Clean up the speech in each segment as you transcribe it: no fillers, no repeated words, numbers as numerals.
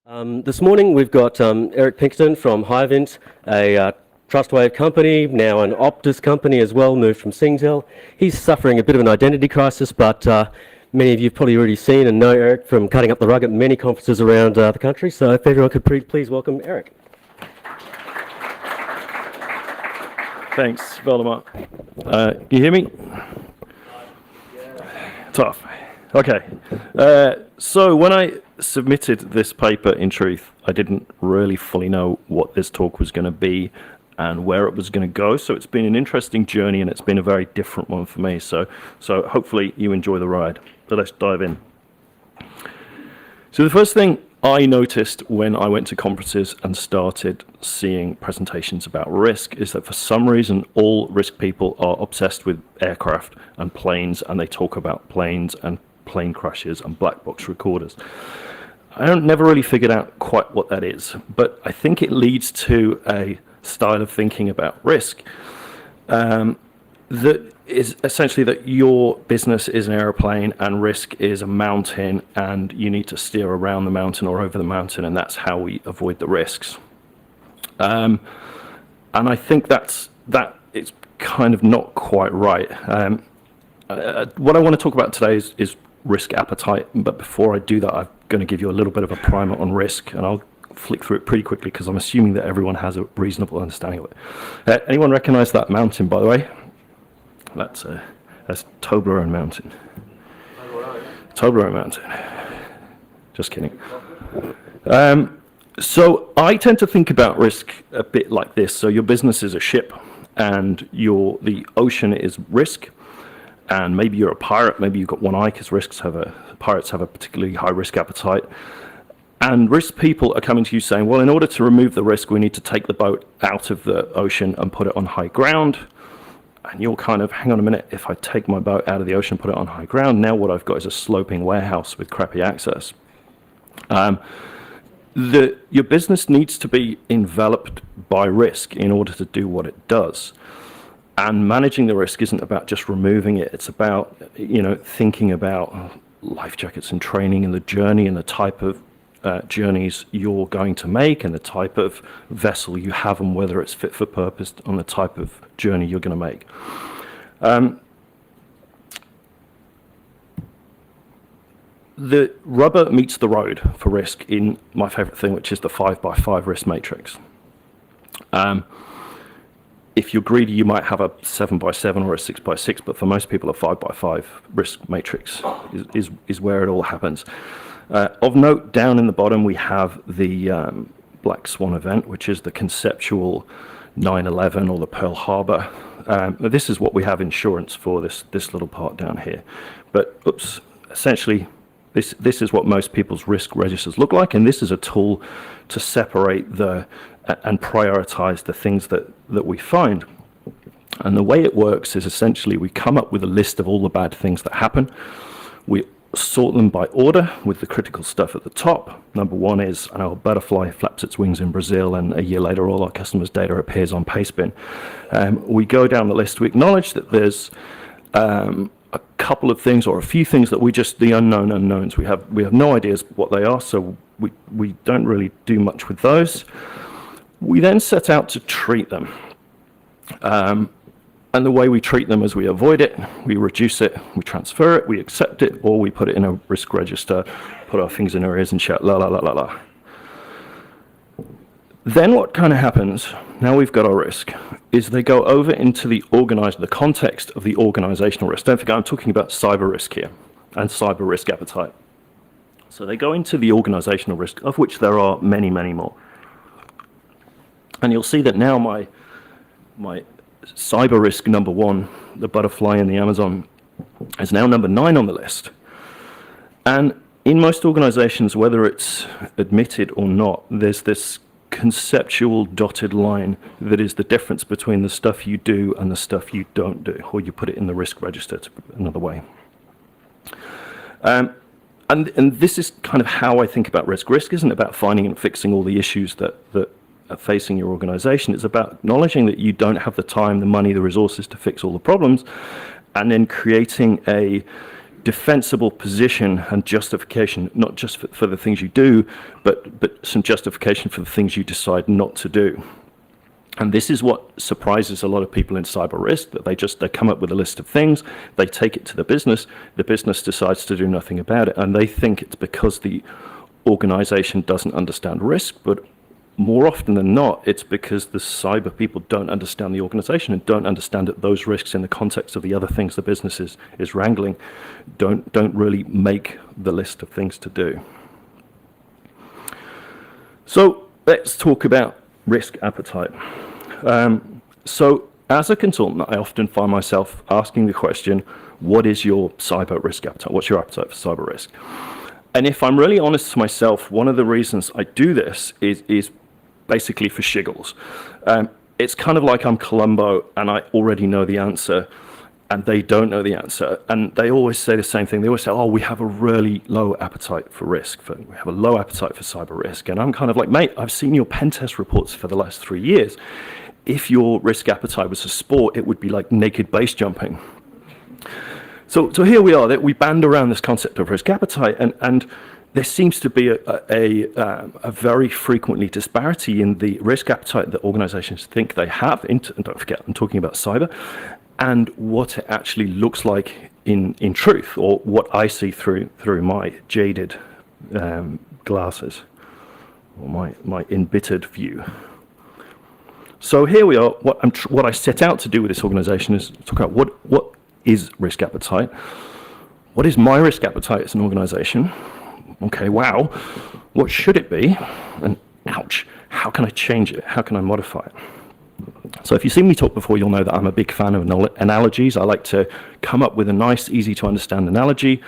This morning we've got Eric Pinkerton from Hivint, a Trustwave company, now an Optus company as well, moved from Singtel. He's suffering a bit of an identity crisis, but many of you have probably already seen and know Eric from cutting up the rug at many conferences around the country. So if everyone could please welcome Eric. Thanks, Voldemar. You hear me? Tough. Okay. So when I submitted this paper, in truth, I didn't really fully know what this talk was going to be and where it was going to go. So it's been an interesting journey, and it's been a very different one for me. So hopefully you enjoy the ride. So let's dive in. So the first thing I noticed when I went to conferences and started seeing presentations about risk is that for some reason all risk people are obsessed with aircraft and planes, and they talk about planes and plane crashes and black box recorders. I never really figured out quite what that is, but I think it leads to a style of thinking about risk that is essentially that your business is an airplane and risk is a mountain, and you need to steer around the mountain or over the mountain, and that's how we avoid the risks. And I think that it's kind of not quite right. What I want to talk about today is risk appetite, but before I do that, I'm going to give you a little bit of a primer on risk, and I'll flick through it pretty quickly because I'm assuming that everyone has a reasonable understanding of it. Anyone recognize that mountain, by the way? That's Toblerone Mountain. Toblerone Mountain. Just kidding. So I tend to think about risk a bit like this. So your business is a ship, and the ocean is risk. And maybe you're a pirate, maybe you've got one eye because pirates have a particularly high risk appetite. And risk people are coming to you saying, well, in order to remove the risk, we need to take the boat out of the ocean and put it on high ground. And you'll kind of, hang on a minute, if I take my boat out of the ocean and put it on high ground, now what I've got is a sloping warehouse with crappy access. Your business needs to be enveloped by risk in order to do what it does. And managing the risk isn't about just removing it. It's about, thinking about life jackets and training and the journey and the type of journeys you're going to make and the type of vessel you have and whether it's fit for purpose on the type of journey you're going to make. The rubber meets the road for risk in my favorite thing, which is the 5x5 risk matrix. If you're greedy, you might have a 7x7 or a 6x6, but for most people, a 5x5 risk matrix is where it all happens. Of note, down in the bottom, we have the Black Swan event, which is the conceptual 9/11 or the Pearl Harbor. This is what we have insurance for, this little part down here. But essentially, this is what most people's risk registers look like, and this is a tool to separate and prioritize the things that we find. And the way it works is essentially we come up with a list of all the bad things that happen. We sort them by order with the critical stuff at the top. Number one is, a butterfly flaps its wings in Brazil, and a year later all our customers' data appears on Pastebin. We go down the list. We acknowledge that there's a couple of things or a few things that the unknown unknowns. We have no ideas what they are, so we don't really do much with those. We then set out to treat them. And the way we treat them is we avoid it, we reduce it, we transfer it, we accept it, or we put it in a risk register, put our fingers in our ears and shout, la, la, la, la, la. Then what kind of happens, now we've got our risk, is they go over into the context of the organizational risk. Don't forget, I'm talking about cyber risk here and cyber risk appetite. So they go into the organizational risk, of which there are many, many more. And you'll see that now my cyber risk number one, the butterfly in the Amazon, is now number 9 on the list. And in most organizations, whether it's admitted or not, there's this conceptual dotted line that is the difference between the stuff you do and the stuff you don't do, or you put it in the risk register, to put it another way. And this is kind of how I think about risk. Risk isn't about finding and fixing all the issues that facing your organization. It's about acknowledging that you don't have the time, the money, the resources to fix all the problems, and then creating a defensible position and justification, not just for the things you do, but some justification for the things you decide not to do. And this is what surprises a lot of people in cyber risk, that they come up with a list of things, they take it to the business decides to do nothing about it, and they think it's because the organization doesn't understand risk, but more often than not, it's because the cyber people don't understand the organization and don't understand that those risks in the context of the other things the business is wrangling don't really make the list of things to do. So let's talk about risk appetite. So as a consultant, I often find myself asking the question, what is your cyber risk appetite? What's your appetite for cyber risk? And if I'm really honest to myself, one of the reasons I do this is basically for shiggles. It's kind of like I'm Columbo and I already know the answer and they don't know the answer. And they always say the same thing. They always say, oh, we have a really low appetite for risk. We have a low appetite for cyber risk. And I'm kind of like, mate, I've seen your pen test reports for the last 3 years. If your risk appetite was a sport, it would be like naked base jumping. So here we are, that we band around this concept of risk appetite, and there seems to be a very frequently disparity in the risk appetite that organizations think they have, and don't forget, I'm talking about cyber, and what it actually looks like in truth, or what I see through my jaded glasses, or my embittered view. So here we are. What I set out to do with this organization is talk about what is risk appetite. What is my risk appetite as an organization? Okay, wow. What should it be? And ouch, how can I change it? How can I modify it? So if you've seen me talk before, you'll know that I'm a big fan of analogies. I like to come up with a nice, easy to understand analogy,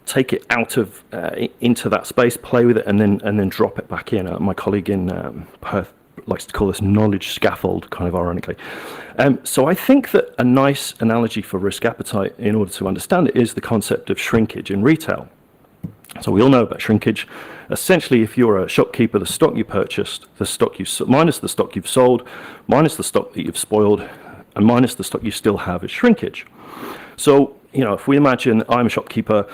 take it out of into that space, play with it, and then drop it back in. My colleague in Perth likes to call this knowledge scaffold, kind of ironically. So I think that a nice analogy for risk appetite, in order to understand it, is the concept of shrinkage in retail. So we all know about shrinkage. Essentially, if you're a shopkeeper, the stock you purchased, the stock minus the stock you've sold, minus the stock that you've spoiled, and minus the stock you still have is shrinkage. So, if we imagine I'm a shopkeeper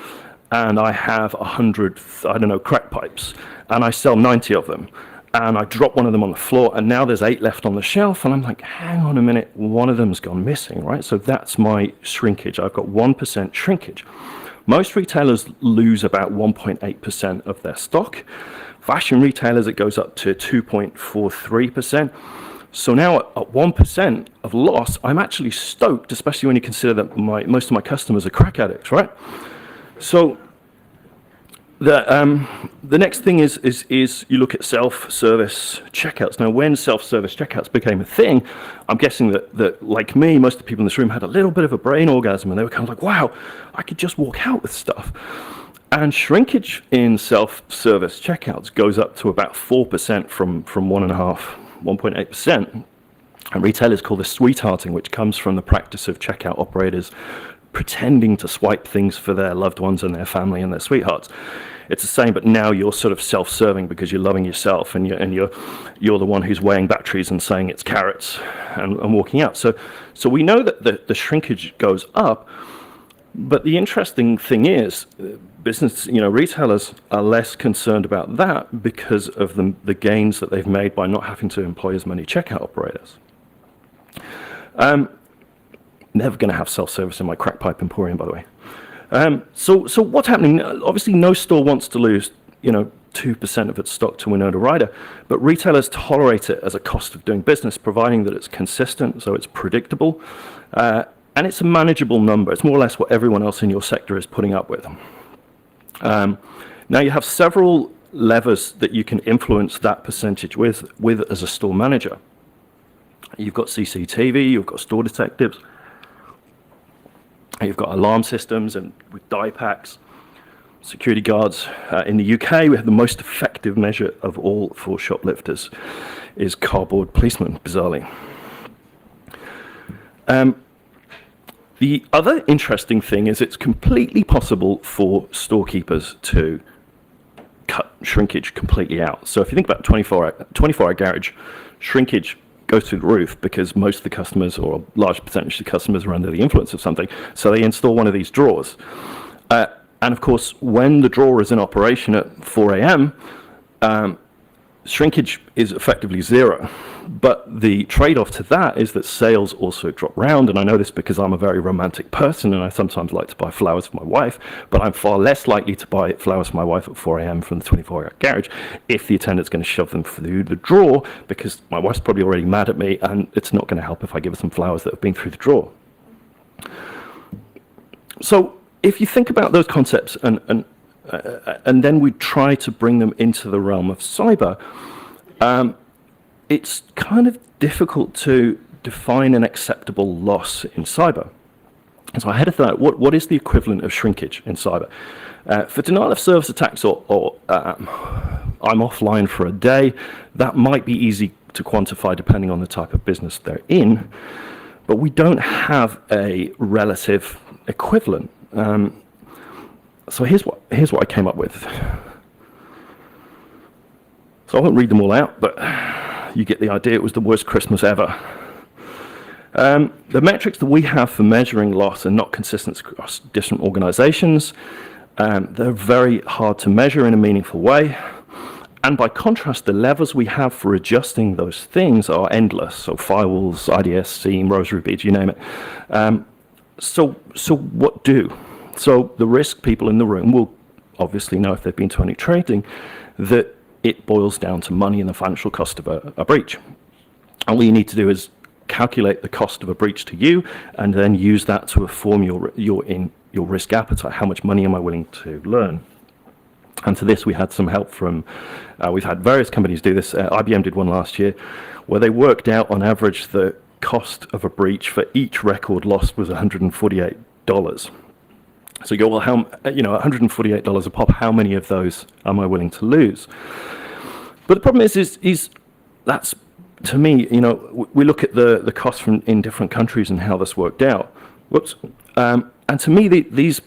and I have 100, crack pipes, and I sell 90 of them, and I drop one of them on the floor, and now there's 8 left on the shelf, and I'm like, hang on a minute, one of them's gone missing, right? So that's my shrinkage. I've got 1% shrinkage. Most retailers lose about 1.8% of their stock. Fashion retailers, it goes up to 2.43%. So now at 1% of loss, I'm actually stoked, especially when you consider that most of my customers are crack addicts, right? So the next thing is you look at self-service checkouts. Now, when self-service checkouts became a thing, I'm guessing that like me, most of the people in this room had a little bit of a brain orgasm, and they were kind of like, wow, I could just walk out with stuff. And shrinkage in self-service checkouts goes up to about 4% from 1.8%. And retailers call this sweethearting, which comes from the practice of checkout operators pretending to swipe things for their loved ones and their family and their sweethearts. It's the same, but now you're sort of self-serving because you're loving yourself, and you're the one who's weighing batteries and saying it's carrots and walking out. So we know that the shrinkage goes up, but the interesting thing is, retailers are less concerned about that because of the gains that they've made by not having to employ as many checkout operators. Never going to have self-service in my crack pipe emporium, by the way. So what's happening? Obviously, no store wants to lose, 2% of its stock to Winona Ryder, but retailers tolerate it as a cost of doing business, providing that it's consistent, so it's predictable, and it's a manageable number. It's more or less what everyone else in your sector is putting up with. Now, you have several levers that you can influence that percentage with as a store manager. You've got CCTV, you've got store detectives, you've got alarm systems and with die packs, security guards. In the UK, we have the most effective measure of all for shoplifters is cardboard policemen, bizarrely. The other interesting thing is it's completely possible for storekeepers to cut shrinkage completely out. So if you think about 24-hour garage, shrinkage goes through the roof because most of the customers, or a large percentage of the customers, are under the influence of something. So they install one of these drawers. And of course, when the drawer is in operation at 4 a.m., shrinkage is effectively zero. But the trade-off to that is that sales also drop round. And I know this because I'm a very romantic person and I sometimes like to buy flowers for my wife, but I'm far less likely to buy flowers for my wife at 4 a.m. from the 24-hour garage if the attendant's going to shove them through the drawer, because my wife's probably already mad at me and it's not going to help if I give her some flowers that have been through the drawer. So if you think about those concepts and then we try to bring them into the realm of cyber, it's kind of difficult to define an acceptable loss in cyber. So I had to think, what is the equivalent of shrinkage in cyber? For denial of service attacks or I'm offline for a day, that might be easy to quantify depending on the type of business they're in, but we don't have a relative equivalent. So here's what I came up with. So I won't read them all out, but you get the idea. It was the worst Christmas ever. The metrics that we have for measuring loss are not consistent across different organizations. They're very hard to measure in a meaningful way. And by contrast, the levers we have for adjusting those things are endless. So firewalls, IDS, SIEM, rosary beads, you name it. So what do? So the risk people in the room will obviously know if they've been to any trading that it boils down to money and the financial cost of a breach. And all you need to do is calculate the cost of a breach to you and then use that to inform your risk appetite. How much money am I willing to learn? And to this, we had some help from, we've had various companies do this. IBM did one last year where they worked out on average the cost of a breach for each record lost was $148. So you go, well, $148 a pop, how many of those am I willing to lose? But the problem is that's, to me, we look at the costs from in different countries and how this worked out. And to me, these,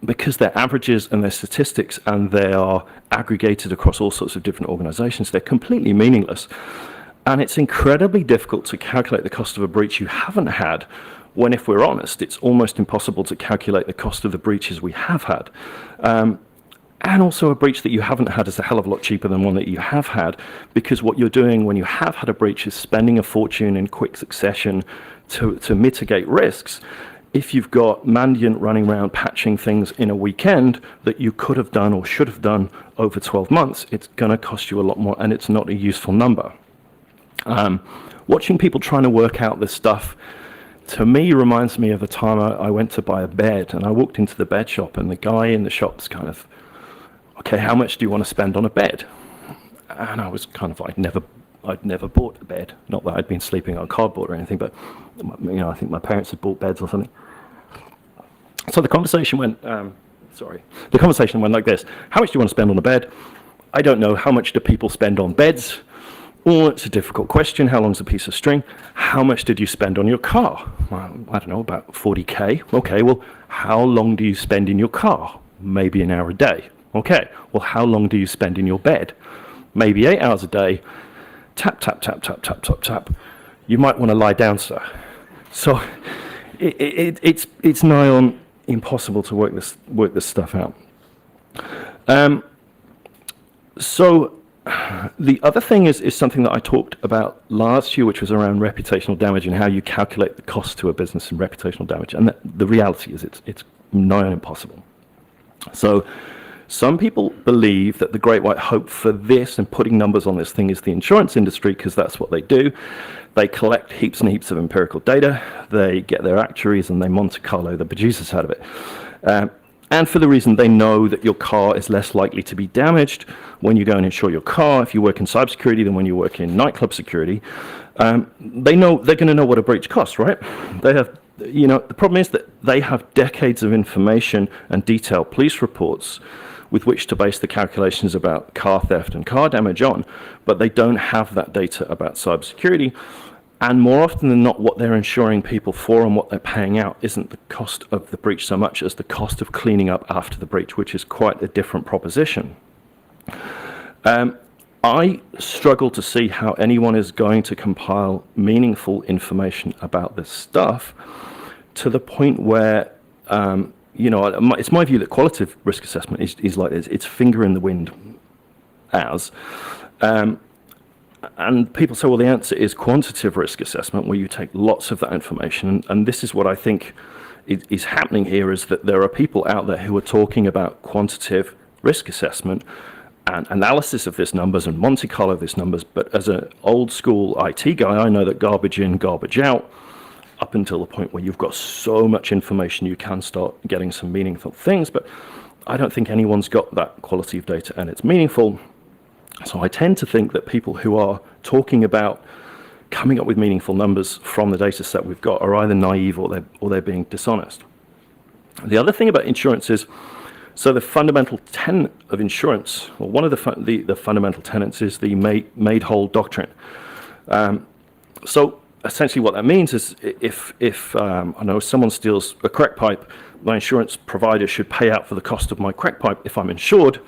because they're averages and they're statistics and they are aggregated across all sorts of different organizations, they're completely meaningless. And it's incredibly difficult to calculate the cost of a breach you haven't had, when, if we're honest, it's almost impossible to calculate the cost of the breaches we have had. And also a breach that you haven't had is a hell of a lot cheaper than one that you have had, because what you're doing when you have had a breach is spending a fortune in quick succession to mitigate risks. If you've got Mandiant running around patching things in a weekend that you could have done or should have done over 12 months, it's going to cost you a lot more, and it's not a useful number. Watching people trying to work out this stuff, to me, reminds me of the time I went to buy a bed, and I walked into the bed shop, and the guy in the shop's kind of, okay, how much do you want to spend on a bed? And I was kind of, I'd never bought a bed. Not that I'd been sleeping on cardboard or anything, but I think my parents had bought beds or something. So the conversation went, like this: how much do you want to spend on a bed? I don't know. How much do people spend on beds? Oh, it's a difficult question. How long's a piece of string? How much did you spend on your car? Well, I don't know, about 40K. Okay, well, how long do you spend in your car? Maybe an hour a day. Okay, well, how long do you spend in your bed? Maybe 8 hours a day. Tap, tap, tap, tap, tap, tap, tap. You might want to lie down, sir. So it's nigh on impossible to work this stuff out. So the other thing is something that I talked about last year, which was around reputational damage and how you calculate the cost to a business in reputational damage. And the reality is it's nigh on impossible. So some people believe that the great white hope for this and putting numbers on this thing is the insurance industry, because that's what they do. They collect heaps and heaps of empirical data. They get their actuaries and they Monte Carlo the producers out of it. And for the reason they know that your car is less likely to be damaged when you go and insure your car if you work in cybersecurity than when you work in nightclub security. They know they're going to know what a breach costs, right? They have, the problem is that they have decades of information and detailed police reports with which to base the calculations about car theft and car damage on, but they don't have that data about cybersecurity. And more often than not, what they're insuring people for and what they're paying out isn't the cost of the breach so much as the cost of cleaning up after the breach, which is quite a different proposition. I struggle to see how anyone is going to compile meaningful information about this stuff to the point where it's my view that qualitative risk assessment is like this. It's finger in the wind as. And people say, well, the answer is quantitative risk assessment, where you take lots of that information. And this is what I think is happening here, is that there are people out there who are talking about quantitative risk assessment and analysis of these numbers and Monte Carlo of these numbers. But as an old school IT guy, I know that garbage in, garbage out, up until the point where you've got so much information, you can start getting some meaningful things. But I don't think anyone's got that quality of data and it's meaningful. So I tend to think that people who are talking about coming up with meaningful numbers from the data set we've got are either naive or they're being dishonest. The other thing about insurance is, so the fundamental tenet of insurance, or one of the fundamental tenets, is the made whole doctrine. So essentially what that means is, if I know someone steals a crack pipe, my insurance provider should pay out for the cost of my crack pipe if I'm insured.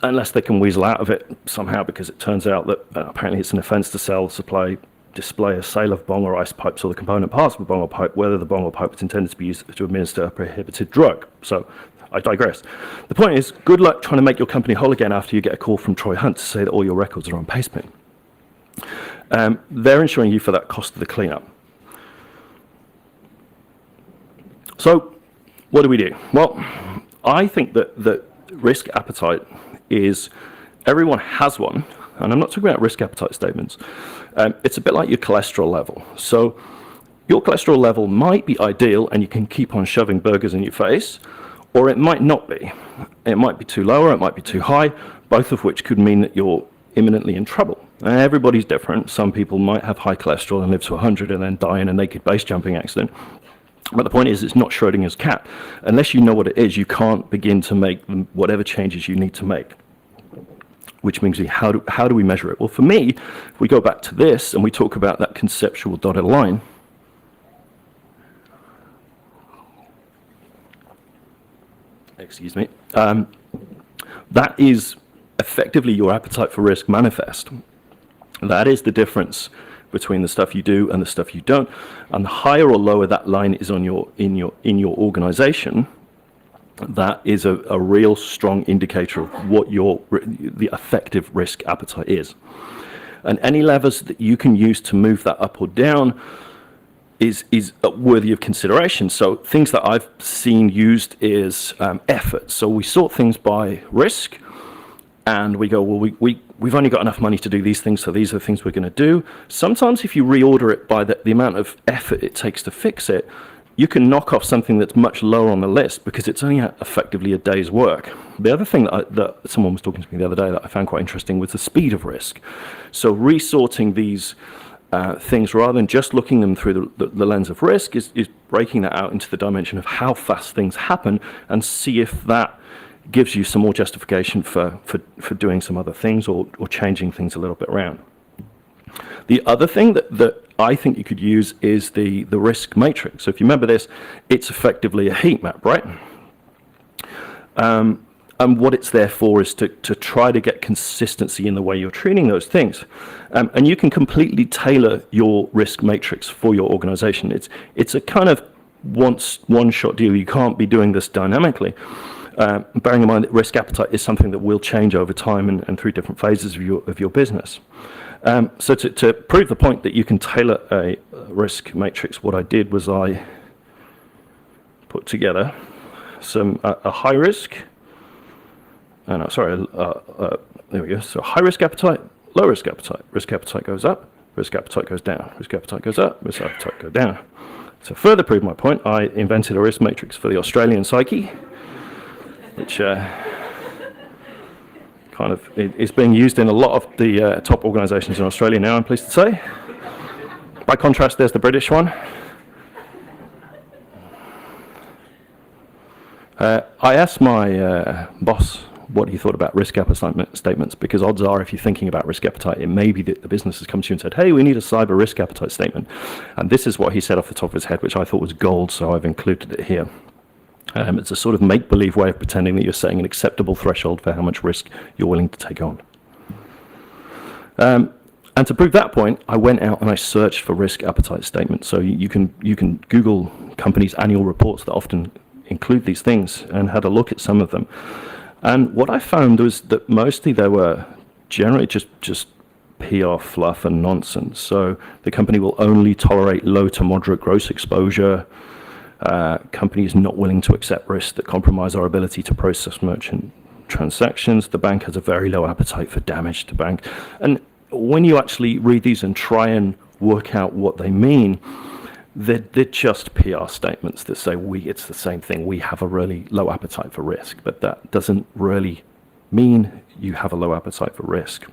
Unless they can weasel out of it somehow, because it turns out that apparently it's an offence to sell, supply, display a sale of bong or ice pipes or the component parts of a bong or pipe, whether the bong or pipe is intended to be used to administer a prohibited drug. So I digress. The point is, good luck trying to make your company whole again after you get a call from Troy Hunt to say that all your records are on pastebin. They're insuring you for that cost of the cleanup. So what do we do? Well, I think that risk appetite is, everyone has one, and I'm not talking about risk appetite statements. It's a bit like your cholesterol level. So your cholesterol level might be ideal and you can keep on shoving burgers in your face, or it might not be. It might be too low or it might be too high, both of which could mean that you're imminently in trouble. Everybody's different. Some people might have high cholesterol and live to 100 and then die in a naked base jumping accident. But the point is, it's not Schrodinger's cat. Unless you know what it is, you can't begin to make whatever changes you need to make. Which means, how do we measure it? Well, for me, if we go back to this and we talk about that conceptual dotted line, excuse me, that is effectively your appetite for risk manifest. That is the difference between the stuff you do and the stuff you don't. And the higher or lower that line is on in your organization, that is a real strong indicator of what the effective risk appetite is. And any levers that you can use to move that up or down is worthy of consideration. So things that I've seen used is effort. So we sort things by risk, and we go, well, we've only got enough money to do these things, so these are the things we're going to do. Sometimes if you reorder it by the amount of effort it takes to fix it, you can knock off something that's much lower on the list because it's only effectively a day's work. The other thing that someone was talking to me the other day that I found quite interesting was the speed of risk. So resorting these things, rather than just looking them through the lens of risk, is breaking that out into the dimension of how fast things happen, and see if that gives you some more justification for doing some other things or changing things a little bit around. The other thing that I think you could use is the risk matrix. So if you remember this, it's effectively a heat map, right? And what it's there for is to try to get consistency in the way you're treating those things. And you can completely tailor your risk matrix for your organization. It's a kind of one-shot deal. You can't be doing this dynamically. Bearing in mind that risk appetite is something that will change over time and through different phases of your business. So to prove the point that you can tailor a risk matrix, what I did was I put together a high risk, there we go. So high risk appetite, low risk appetite. Risk appetite goes up, risk appetite goes down, risk appetite goes up, risk appetite goes down. To further prove my point, I invented a risk matrix for the Australian psyche, which kind of is being used in a lot of the top organizations in Australia now, I'm pleased to say. By contrast, there's the British one. I asked my boss what he thought about risk appetite statements, because odds are, if you're thinking about risk appetite, it may be that the business has come to you and said, hey, we need a cyber risk appetite statement. And this is what he said off the top of his head, which I thought was gold, so I've included it here. It's a sort of make-believe way of pretending that you're setting an acceptable threshold for how much risk you're willing to take on. And to prove that point, I went out and I searched for risk appetite statements. So you can Google companies' annual reports that often include these things, and had a look at some of them. And what I found was that mostly they were generally just PR fluff and nonsense. So the company will only tolerate low to moderate gross exposure. Company is not willing to accept risks that compromise our ability to process merchant transactions. The bank has a very low appetite for damage to bank. And when you actually read these and try and work out what they mean, they're just PR statements that say it's the same thing. We have a really low appetite for risk, but that doesn't really mean you have a low appetite for risk.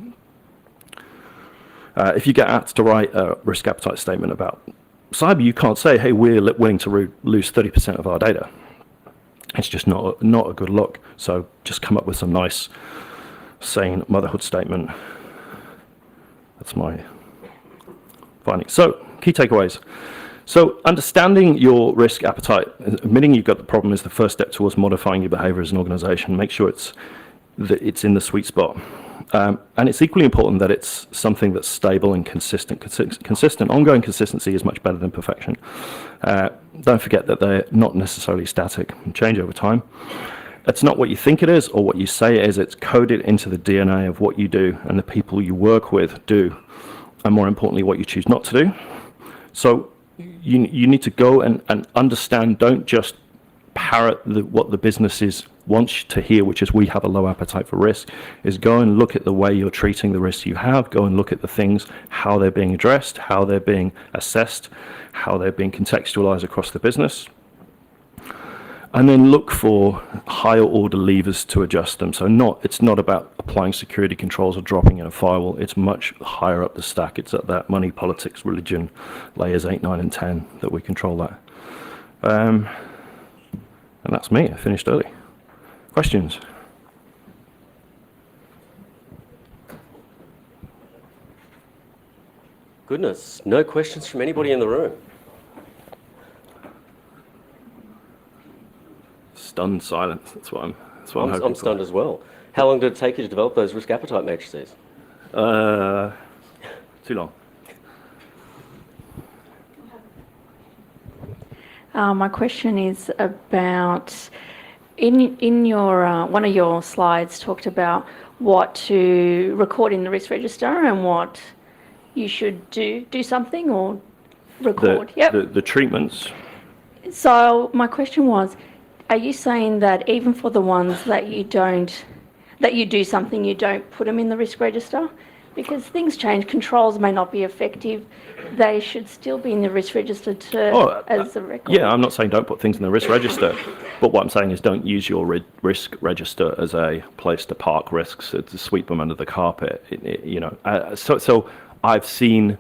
If you get asked to write a risk appetite statement about cyber, you can't say, hey, we're willing to lose 30% of our data. It's just not a good look. So just come up with some nice, sane motherhood statement. That's my finding. So key takeaways. So understanding your risk appetite, admitting you've got the problem, is the first step towards modifying your behavior as an organization. Make sure it's in the sweet spot. And it's equally important that it's something that's stable and consistent. Ongoing consistency is much better than perfection. Don't forget that they're not necessarily static and change over time. It's not what you think it is or what you say it is. It's coded into the DNA of what you do and the people you work with do, and more importantly, what you choose not to do. So you need to go and understand. Don't just parrot what the businesses wants to hear, which is we have a low appetite for risk. Is go and look at the way you're treating the risks you have. Go and look at the things, how they're being addressed, how they're being assessed, how they're being contextualized across the business. And then look for higher order levers to adjust them. So it's not about applying security controls or dropping in a firewall. It's much higher up the stack. It's at that money, politics, religion, layers 8, 9, and 10 that we control that. And that's me. I finished early. Questions? Goodness, no questions from anybody in the room. Stunned silence. That's what I'm hoping I'm stunned as well. How long did it take you to develop those risk appetite matrices? Too long. My question is about, in your one of your slides talked about what to record in the risk register and what you should do something or record. The treatments. So my question was, are you saying that even for the ones that you do something, you don't put them in the risk register? Because things change, controls may not be effective. They should still be in the risk register as a record. Yeah, I'm not saying don't put things in the risk register, but what I'm saying is don't use your risk register as a place to park risks, to sweep them under the carpet. So I've seen.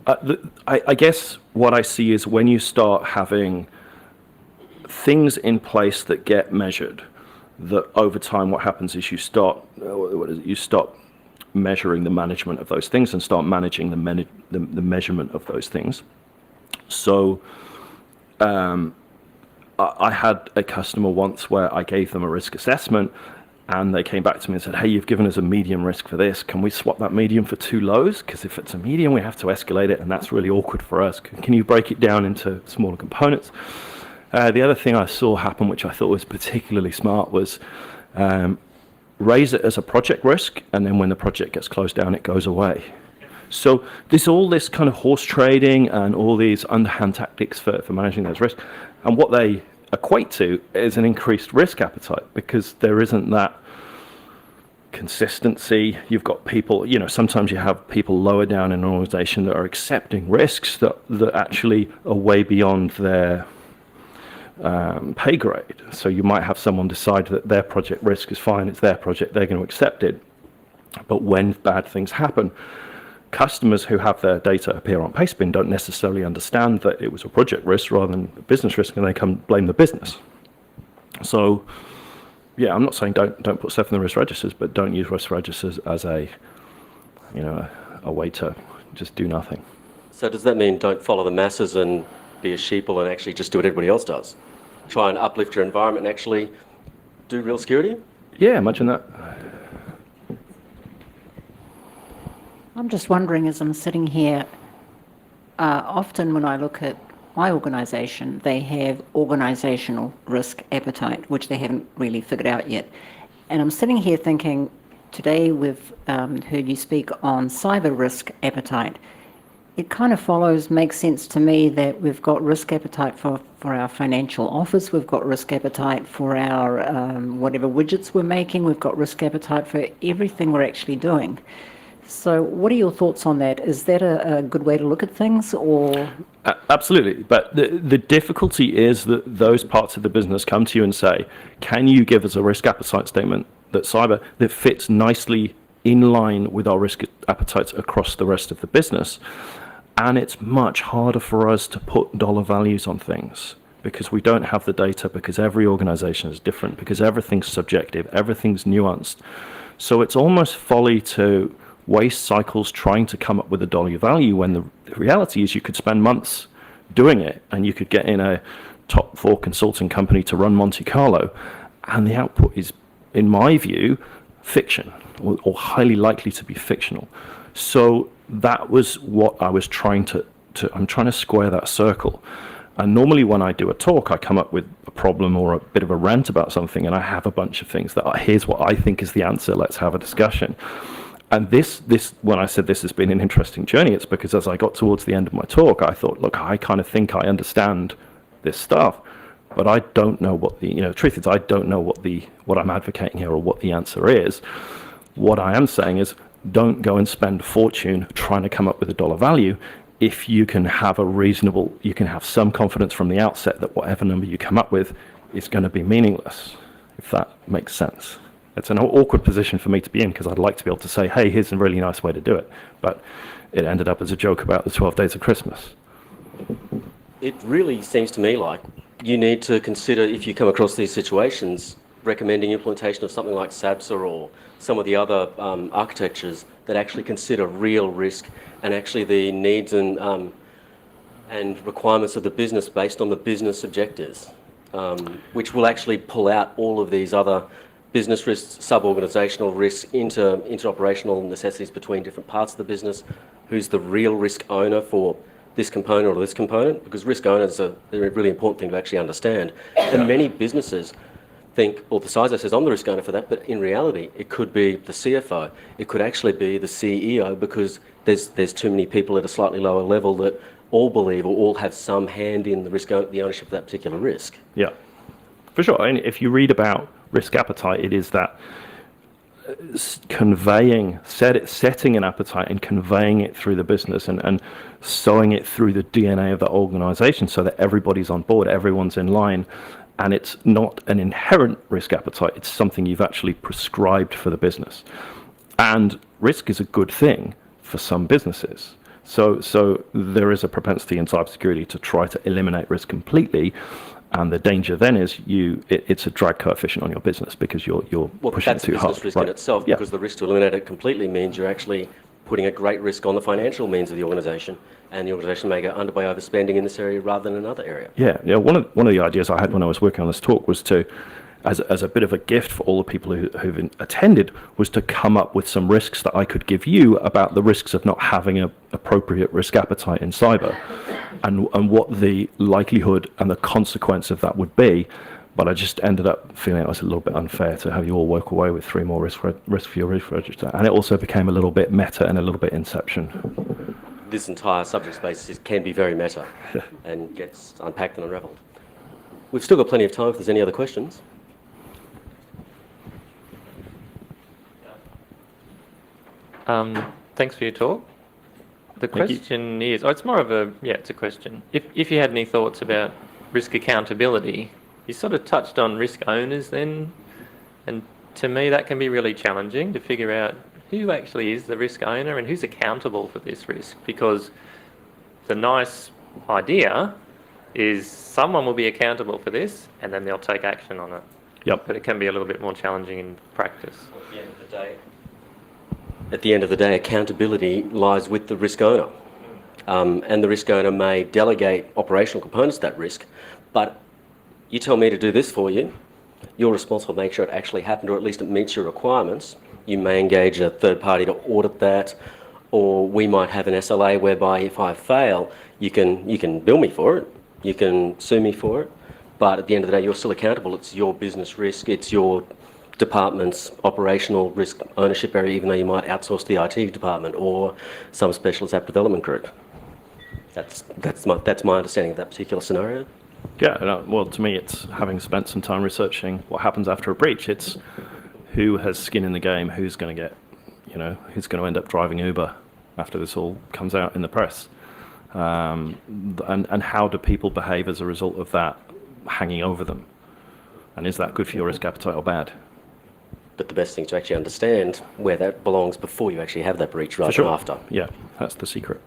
I guess what I see is when you start having things in place that get measured, that over time what happens is you stop measuring the management of those things and start managing the measurement of those things. So I had a customer once where I gave them a risk assessment and they came back to me and said, hey, you've given us a medium risk for this. Can we swap that medium for 2 lows? Because if it's a medium, we have to escalate it and that's really awkward for us. Can you break it down into smaller components? The other thing I saw happen, which I thought was particularly smart, was raise it as a project risk, and then when the project gets closed down, it goes away. So there's all this kind of horse trading and all these underhand tactics for managing those risks. And what they equate to is an increased risk appetite because there isn't that consistency. You've got people, sometimes you have people lower down in an organization that are accepting risks that actually are way beyond their pay grade. So you might have someone decide that their project risk is fine, it's their project, they're going to accept it. But when bad things happen, customers who have their data appear on Pastebin don't necessarily understand that it was a project risk rather than a business risk, and they come blame the business. So yeah, I'm not saying don't put stuff in the risk registers, but don't use risk registers as a way to just do nothing. So does that mean don't follow the masses and be a sheeple and actually just do what everybody else does? Try and uplift your environment and actually do real security? Yeah, imagine that. I'm just wondering, as I'm sitting here, often when I look at my organisation, they have organisational risk appetite, which they haven't really figured out yet. And I'm sitting here thinking, today we've heard you speak on cyber risk appetite. It kind of makes sense to me that we've got risk appetite for our financial office, we've got risk appetite for our whatever widgets we're making, we've got risk appetite for everything we're actually doing. So what are your thoughts on that? Is that a good way to look at things, or? Absolutely, but the difficulty is that those parts of the business come to you and say, can you give us a risk appetite statement that fits nicely in line with our risk appetites across the rest of the business? And it's much harder for us to put dollar values on things because we don't have the data, because every organization is different, because everything's subjective, everything's nuanced. So it's almost folly to waste cycles trying to come up with a dollar value when the reality is you could spend months doing it and you could get in a top 4 consulting company to run Monte Carlo, and the output is, in my view, fiction or highly likely to be fictional. So that was what I was trying I'm trying to square that circle. And normally when I do a talk, I come up with a problem or a bit of a rant about something, and I have a bunch of things that here's what I think is the answer, let's have a discussion. And this, when I said this has been an interesting journey, it's because as I got towards the end of my talk, I thought, look, I kind of think I understand this stuff, but I don't know what the truth is, I don't know what I'm advocating here or what the answer is. What I am saying is, don't go and spend a fortune trying to come up with a dollar value if you can have you can have some confidence from the outset that whatever number you come up with is going to be meaningless, if that makes sense. It's an awkward position for me to be in because I'd like to be able to say, hey, here's a really nice way to do it. But it ended up as a joke about the 12 days of Christmas. It really seems to me like you need to consider, if you come across these situations, recommending implementation of something like SABSA or some of the other architectures that actually consider real risk and actually the needs and requirements of the business based on the business objectives, which will actually pull out all of these other business risks, sub-organisational risks, interoperational necessities between different parts of the business, who's the real risk owner for this component or this component, because risk owners are a really important thing to actually understand. And many businesses think, well, the CISO says I'm the risk owner for that, but in reality, it could be the CFO, it could actually be the CEO, because there's too many people at a slightly lower level that all believe or all have some hand in the ownership of that particular risk. Yeah, for sure. And if you read about risk appetite, it is that setting an appetite and conveying it through the business and sowing it through the DNA of the organization so that everybody's on board, everyone's in line. And it's not an inherent risk appetite, it's something you've actually prescribed for the business. And risk is a good thing for some businesses. So there is a propensity in cybersecurity to try to eliminate risk completely. And the danger then is it's a drag coefficient on your business because you're pushing it too hard. That's a business risk in itself, because the risk to eliminate it completely means you're actually putting a great risk on the financial means of the organisation, and the organisation may go under by overspending in this area rather than another area. Yeah. One of the ideas I had when I was working on this talk was to, as a bit of a gift for all the people who've attended, was to come up with some risks that I could give you about the risks of not having an appropriate risk appetite in cyber, and what the likelihood and the consequence of that would be. But I just ended up feeling it was a little bit unfair to have you all walk away with 3 more risk for your risk register. And it also became a little bit meta and a little bit Inception. This entire subject space can be very meta and gets unpacked and unravelled. We've still got plenty of time if there's any other questions. Thanks for your talk. The question is, it's more of it's a question. If you had any thoughts about risk accountability, you sort of touched on risk owners then, and to me that can be really challenging to figure out who actually is the risk owner and who's accountable for this risk, because the nice idea is someone will be accountable for this and then they'll take action on it. Yep. But it can be a little bit more challenging in practice. At the end of the day, accountability lies with the risk owner. And the risk owner may delegate operational components to that risk, but you tell me to do this for you, you're responsible to make sure it actually happened, or at least it meets your requirements. You may engage a third party to audit that. Or we might have an SLA whereby if I fail, you can bill me for it, you can sue me for it, but at the end of the day, you're still accountable. It's your business risk, it's your department's operational risk ownership area, even though you might outsource the IT department or some specialist app development group. That's my understanding of that particular scenario. Yeah, no, well, to me, it's having spent some time researching what happens after a breach. It's who has skin in the game, who's going to get, who's going to end up driving Uber after this all comes out in the press, and how do people behave as a result of that hanging over them, and is that good for your risk appetite or bad? But the best thing to actually understand where that belongs before you actually have that breach rather For sure. than after. Yeah, that's the secret.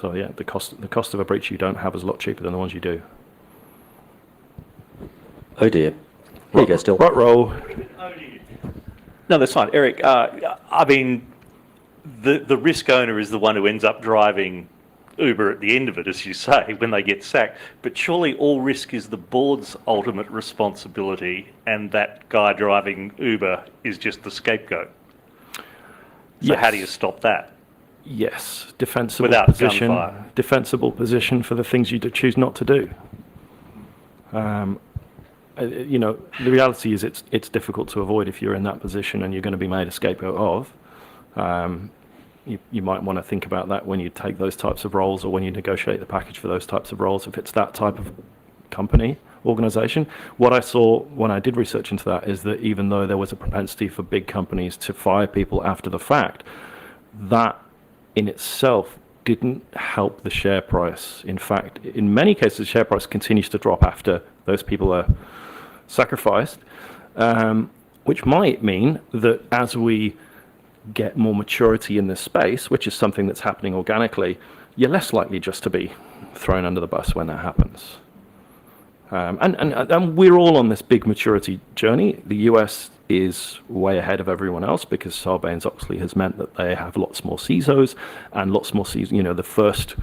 So yeah, the cost of a breach you don't have is a lot cheaper than the ones you do. Oh dear. Here you go, still. Right roll. No, that's fine. Eric, I mean, the risk owner is the one who ends up driving Uber at the end of it, as you say, when they get sacked. But surely all risk is the board's ultimate responsibility, and that guy driving Uber is just the scapegoat. So Yes. how do you stop that? Yes, defensible Without position. gunfire. Defensible position for the things you choose not to do. The reality is it's difficult to avoid if you're in that position and you're going to be made a scapegoat of. You might want to think about that when you take those types of roles or when you negotiate the package for those types of roles, if it's that type of company, organization. What I saw when I did research into that is that even though there was a propensity for big companies to fire people after the fact, that in itself didn't help the share price. In fact, in many cases, the share price continues to drop after those people are sacrificed, which might mean that as we get more maturity in this space, which is something that's happening organically, you're less likely just to be thrown under the bus when that happens. And we're all on this big maturity journey. The US is way ahead of everyone else because Sarbanes-Oxley has meant that they have lots more CISOs and lots more CISOs. The first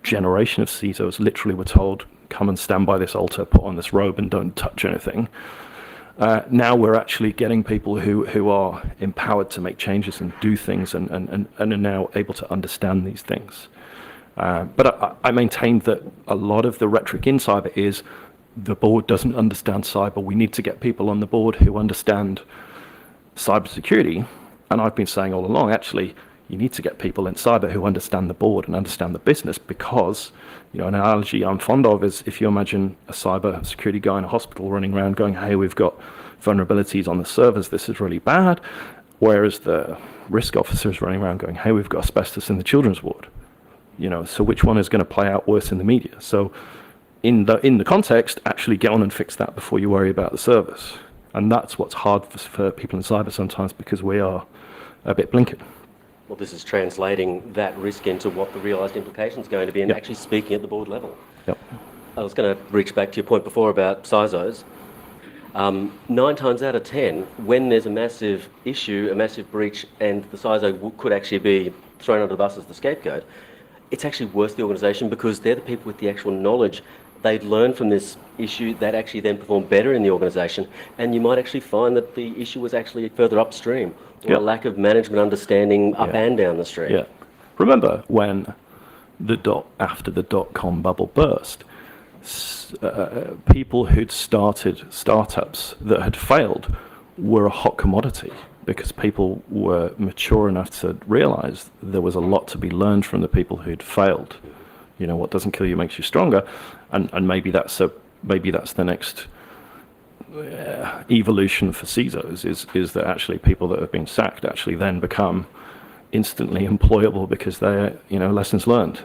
generation of CISOs literally were told, come and stand by this altar, put on this robe and don't touch anything. Now we're actually getting people who are empowered to make changes and do things and are now able to understand these things. But I maintain that a lot of the rhetoric in cyber is the board doesn't understand cyber. We need to get people on the board who understand cybersecurity. And I've been saying all along, actually, you need to get people in cyber who understand the board and understand the business because, an analogy I'm fond of is if you imagine a cyber security guy in a hospital running around going, hey, we've got vulnerabilities on the servers, this is really bad. Whereas the risk officer is running around going, hey, we've got asbestos in the children's ward. So which one is going to play out worse in the media? So in the context, actually get on and fix that before you worry about the service. And that's what's hard for people in cyber sometimes because we are a bit blinkered. Well, this is translating that risk into what the realised implication is going to be and actually speaking at the board level. Yep. I was going to reach back to your point before about CISOs. 9 times out of 10, when there's a massive issue, a massive breach, and the CISO could actually be thrown under the bus as the scapegoat, it's actually worse for the organisation because they're the people with the actual knowledge. They'd learn from this issue, that actually then perform better in the organisation, and you might actually find that the issue was actually further upstream, or a lack of management understanding up and down the street. Yeah. Remember when after the dot-com bubble burst, people who'd started startups that had failed were a hot commodity because people were mature enough to realise there was a lot to be learned from the people who'd failed. What doesn't kill you makes you stronger, and maybe that's the next evolution for CISOs is that actually people that have been sacked actually then become instantly employable because they're lessons learned.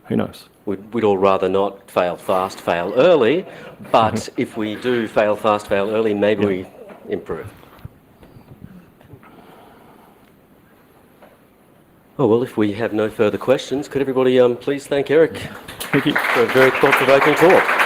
Who knows? We'd all rather not fail fast, fail early, but if we do fail fast, fail early, maybe we improve. Oh, well, if we have no further questions, could everybody please thank Eric Thank you. for a very thought-provoking talk.